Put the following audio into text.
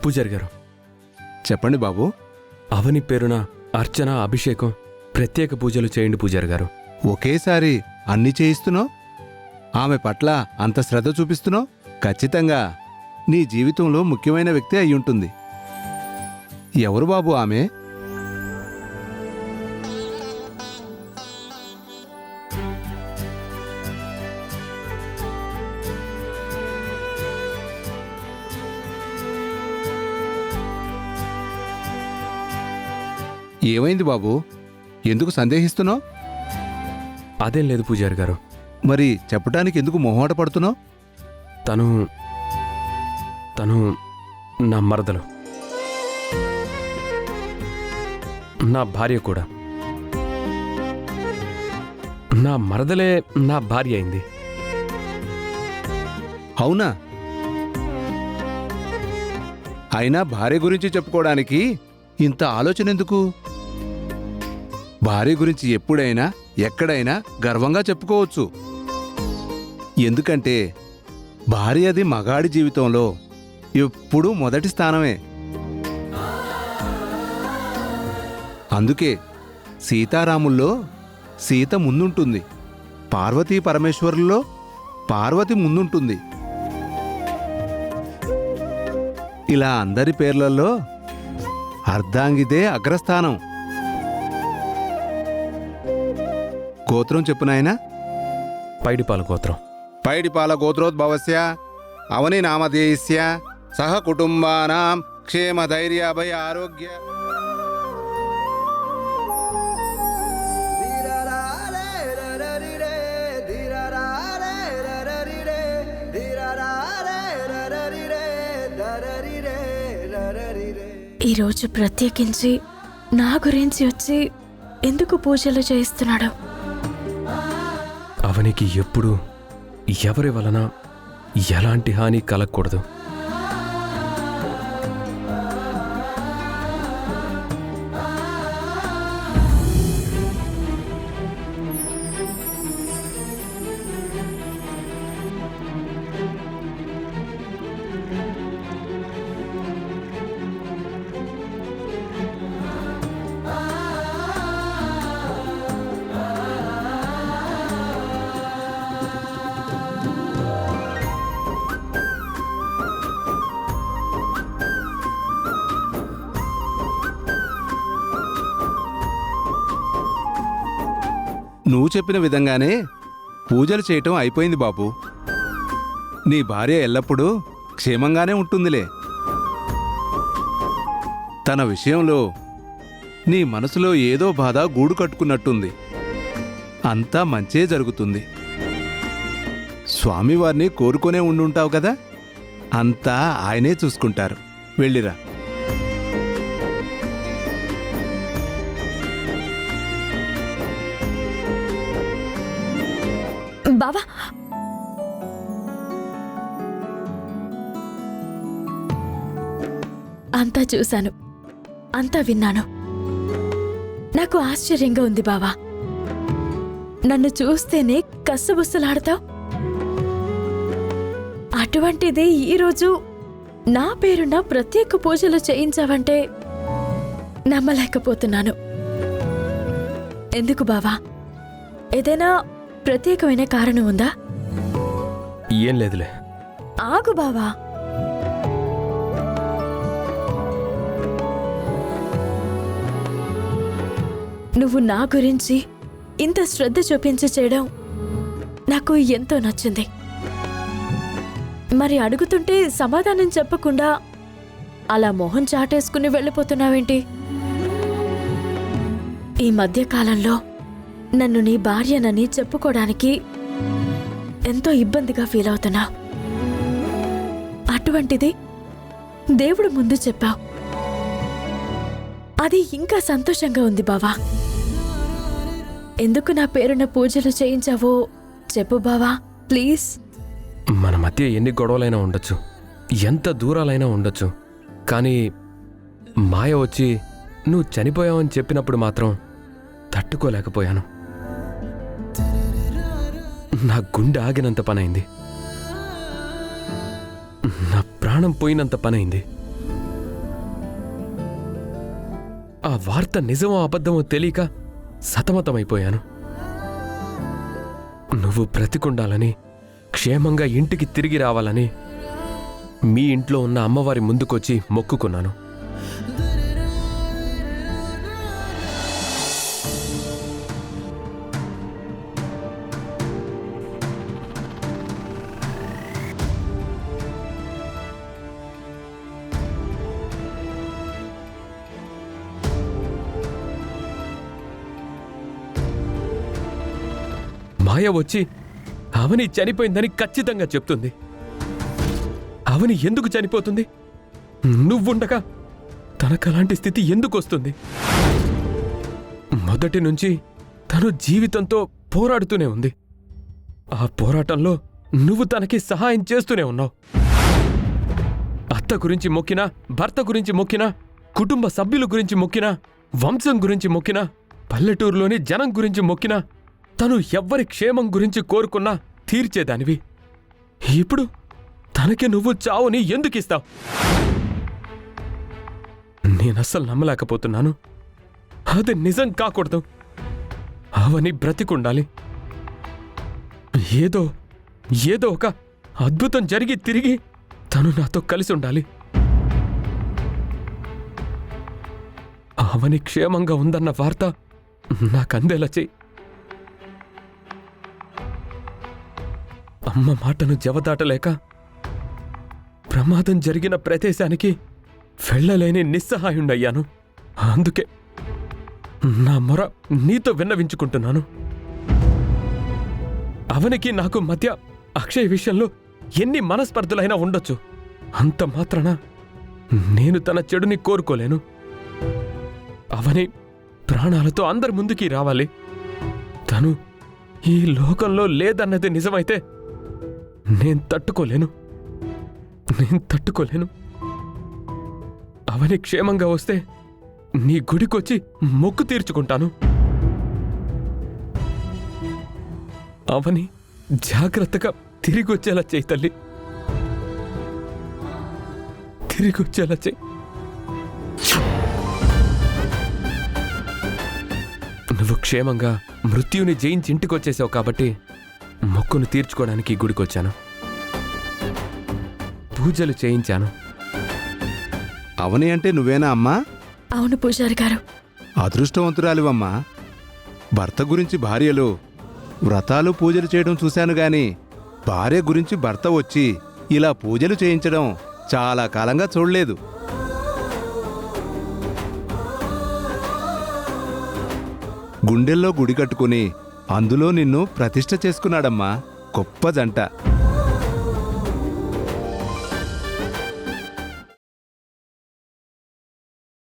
పూజారి గారు, చెప్పండి బాబు. అవని పేరున అర్చన, అభిషేకం, ప్రత్యేక పూజలు చేయండి పూజారి గారు. ఒకేసారి అన్ని చేయిస్తున్నావు? ఆమె పట్ల అంత శ్రద్ధ చూపిస్తున్నావు? ఖచ్చితంగా నీ జీవితంలో ముఖ్యమైన వ్యక్తి అయ్యుంటుంది. ఎవరు బాబు ఆమె? ఏమైంది బాబు? ఎందుకు సందేహిస్తున్నావు? అదేం లేదు పూజారి గారు. మరి చెప్పటానికి ఎందుకు మొహమాట పడుతున్నావు? తను నా మరదలు, నా భార్య కూడా. నా మరదలే నా భార్య అయింది. అవునా? అయినా భార్య గురించి చెప్పుకోవడానికి ఇంత ఆలోచన ఎందుకు? భార్య గురించి ఎప్పుడైనా ఎక్కడైనా గర్వంగా చెప్పుకోవచ్చు. ఎందుకంటే భార్యది మగాడి జీవితంలో ఎప్పుడూ మొదటి స్థానమే. అందుకే సీతారాముల్లో సీత ముందుంటుంది, పార్వతీ పరమేశ్వరుల్లో పార్వతి ముందుంటుంది. ఇలా అందరి పేర్లలో అర్ధాంగిదే అగ్రస్థానం. గోత్రం చెప్పు నాయనా. పైడిపాల గోత్రం. పైడిపాల గోత్రోద్భవస్య అవని నామధేయస్య సహ కుటుంబానాం క్షేమ ధైర్య అభయ ఆరోగ్య. ఈరోజు ప్రత్యేకించి నా గురించి వచ్చి ఎందుకు పూజలు చేయిస్తున్నాడు? అవనికి ఎప్పుడు ఎవరి వలన ఎలాంటి హాని కలగకూడదు. నువ్వు చెప్పిన విధంగానే పూజలు చేయటం అయిపోయింది బాబు. నీ భార్య ఎల్లప్పుడూ క్షేమంగానే ఉంటుందిలే. తన విషయంలో నీ మనసులో ఏదో బాధ గూడు కట్టుకున్నట్టుంది. అంతా మంచే జరుగుతుంది. స్వామివారిని కోరుకునే ఉండుంటావు కదా, అంతా ఆయనే చూసుకుంటారు. వెళ్ళిరా. బావా, అంతా చూశాను, అంతా విన్నాను. నాకు ఆశ్చర్యంగా ఉంది బావా. నన్ను చూస్తేనే కస్సబుస్సలాడతావు. అటువంటిది ఈరోజు నా పేరున ప్రత్యేక పూజలు చేయించావంటే నమ్మలేకపోతున్నాను. ఎందుకు బావా? ఏదైనా ప్రత్యేకమైన కారణం ఉందా? ఏం లేదులే. ఆగు బావా. నువ్వు నా గురించి ఇంత శ్రద్ధ చూపించి చేయడం నాకు ఎంతో నచ్చింది. మరి అడుగుతుంటే సమాధానం చెప్పకుండా అలా మొహం చాటేసుకుని వెళ్ళిపోతున్నావేంటి? ఈ మధ్యకాలంలో నన్ను నీ భార్యనని చెప్పుకోవడానికి ఎంతో ఇబ్బందిగా ఫీల్ అవుతున్నా. అటువంటిది దేవుడు ముందు చెప్పావు. అది ఇంకా సంతోషంగా ఉంది బావా. ఎందుకు నా పేరున పూజలు చేయించావో చెప్పు బావా, ప్లీజ్. మన మధ్య ఎన్ని గొడవలైనా ఉండొచ్చు, ఎంత దూరాలైనా ఉండొచ్చు, కానీ మాయ వచ్చి నువ్వు చనిపోయావని చెప్పినప్పుడు మాత్రం తట్టుకోలేకపోయాను. నా గుండె ఆగినంత పనైంది, నా ప్రాణం పోయినంత పనైంది. ఆ వార్త నిజమో అబద్ధమో తెలియక సతమతమైపోయాను. నువ్వు బ్రతికుండాలని, క్షేమంగా ఇంటికి తిరిగి రావాలని మీ ఇంట్లో ఉన్న అమ్మవారి ముందుకొచ్చి మొక్కుకున్నాను. మాయ వచ్చి అవని చనిపోయిందని ఖచ్చితంగా చెప్తుంది. అవని ఎందుకు చనిపోతుంది? నువ్వుండగా తనకలాంటి స్థితి ఎందుకు వస్తుంది? మొదటి నుంచి తను జీవితంతో పోరాడుతూనే ఉంది. ఆ పోరాటంలో నువ్వు తనకి సహాయం చేస్తూనే ఉన్నావు. అత్త గురించి మొక్కినా, భర్త గురించి మొక్కినా, కుటుంబ సభ్యుల గురించి మొక్కినా, వంశం గురించి మొక్కినా, పల్లెటూరులోని జనం గురించి మొక్కినా, తను ఎవ్వరి క్షేమం గురించి కోరుకున్నా తీర్చేదానివి. ఇప్పుడు తనకి నువ్వు చావుని ఎందుకిస్తావు? నేనస్సలు నమ్మలేకపోతున్నాను. అది నిజం కాకూడదు. అవని బ్రతికుండాలి. ఏదో ఒక అద్భుతం జరిగి తిరిగి తను నాతో కలిసి ఉండాలి. అవని క్షేమంగా ఉందన్న వార్త నాకందేలా చెయ్యి. అమ్మ మాటను జవదాటలేక ప్రమాదం జరిగిన ప్రదేశానికి వెళ్ళలేని నిస్సహాయుండయ్యాను. అందుకే నా మొర నీతో విన్నవించుకుంటున్నాను. అవనికి నాకు మధ్య అక్షయ్ విషయంలో ఎన్ని మనస్పర్ధలైనా ఉండొచ్చు. అంత మాత్రాన నేను తన చెడుని కోరుకోలేను. అవని ప్రాణాలతో అందరి ముందుకి రావాలి. తను ఈ లోకంలో లేదన్నది నిజమైతే నేను తట్టుకోలేను. అవని క్షేమంగా వస్తే నీ గుడికొచ్చి మొక్కు తీర్చుకుంటాను. అవని జాగ్రత్తగా తిరిగొచ్చేలా చేయి తల్లి, తిరిగొచ్చేలా చేయి. నువ్వు క్షేమంగా మృత్యుని జయించి ఇంటికొచ్చేసావు కాబట్టి మొక్కును తీర్చుకోవడానికి గుడికొచ్చాను. పూజలు చేయించాను. అవని అంటే నువ్వేనా అమ్మా? అవును పూజారి గారు. అదృష్టవంతురాలివమ్మా. భర్త గురించి భార్యలు వ్రతాలు పూజలు చేయడం చూశాను గాని భార్య గురించి భర్త వచ్చి ఇలా పూజలు చేయించడం చాలా కాలంగా చూడలేదు. గుండెల్లో గుడి కట్టుకుని అందులో నిన్ను ప్రతిష్ఠ చేసుకున్నాడమ్మా. గొప్ప జంట.